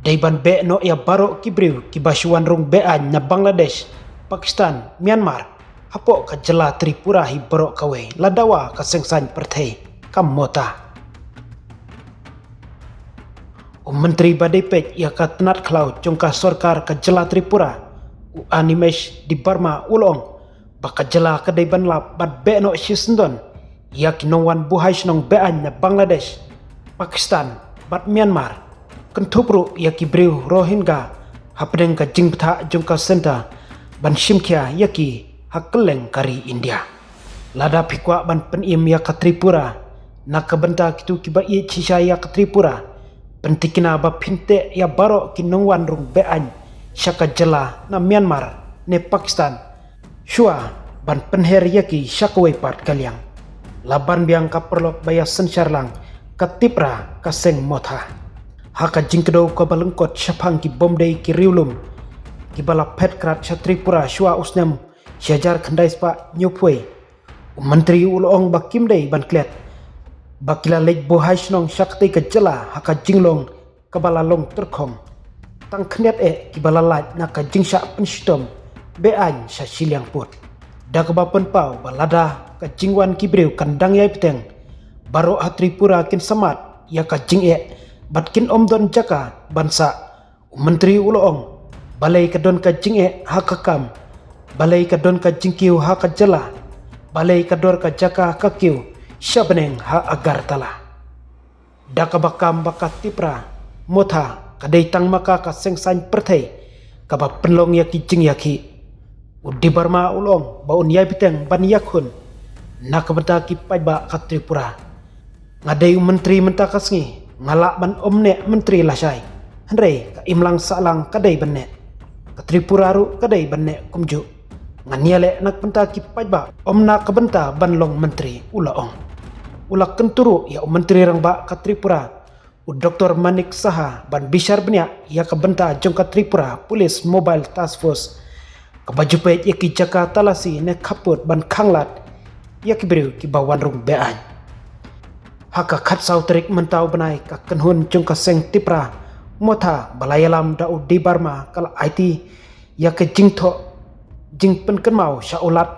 Daiban be no ya baro kibriu ki basuan rung bean na Bangladesh, Pakistan, Myanmar, hapo ka jela Tripura hi baro kawe ladawa ka sengsan perthei kam mota. Menteri Badepet ya ka tenat klau jongka sorkar ka jela Tripura u animesh di Burma ulong baka jela ka daiban lap bad be no shisndon ya kinongwan buhai snong bean na Bangladesh, Pakistan, bad Myanmar kentubru ya kibriu Rohingya hapdeng ka jingpta jongka senta ban shimkia yaki hakeleng kari India. Lada pikwa ban penim ya ka Tripura na kabenta kitu kiba i chisha ya ka Tripura pentikina ba pinte ya baro kinongwan rung bean syaka jela na Myanmar ne Pakistan shua ban penher yaki syakwe part kaliang laban biang ka perlok baya sensarlang ka Tipra ka seng motha haka jingkedo ka balengkot syapang ki bomdei ki riulum ki bala pet krat sya Tripura shua usnem syajar khandai spa nyupwe menteri ulong bakim dei ban klet bakila lek bohai snong syakti ka jela haka jinglong ka bala long terkhom tang khnet ki bala laj na ka jingsha penstom bean sya siliang put da ka bapen pau balada ka jingwan kibreu kandang yai peteng baro ha Tripura kin samat ya ka jing batkin omdon jaka bansa menteri ulong balai ka don ka jing hakakam balai ka don ka jingkiu ha ka jela balai ka dor ka jaka ka kiu syabeneng ha agar tala daka bakam bakat Tipra motha kadai tang maka ka sengsan perthei ka ba penlong yaki jing yaki udi Burma ulong baun yai biteng ban yakhun nak benta ki paiba ka Tripura ngadai menteri mentakasngi ngalak ban omne menteri lasai henrei ka imlang salang kadai benne ka Tripura ru kadai benne kumju nganiale nak benta ki paiba omna ka benta ban long menteri ulaong ulak kenturu ya menteri rang ba ka Tripura u Dr. Manik Saha ban bishar benya ya ka benta jong ka Tripura Police Mobile Task Force ka baju pet yaki jaka talasi ne kaput ban khanglat yaki beriu ki bawan rung bean haka khat sau terik mentau benai ka kenhun jong ka seng Tipra motha balayalam da u di Burma kala IT ya ke jingtho jing pen kenmau syaulat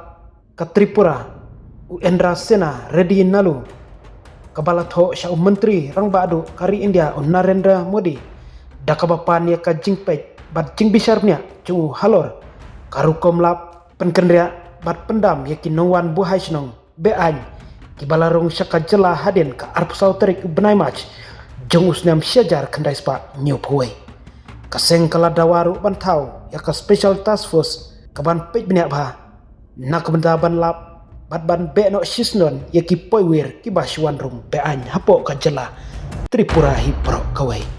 ka Tripura u Endra Sena ready nalu kabala tho syau menteri rang badu kari India u Narendra Modi da kabapan ya ka jing pet bat jing bisarnya cu halor karukom lap penkendria bat pendam yaki nongwan buhai snong bean ki balarung syaka jela hadin ka arpsau terik benai mach jong usnam syajar khandai spa nyupwe kaseng kala dawaru bantau ya ka special task force kaban pej benya ba nak benda ban lap bat ban be no shisnon yaki poiwir ki baswan rung bean hapo ka jela Tripura hi pro kawai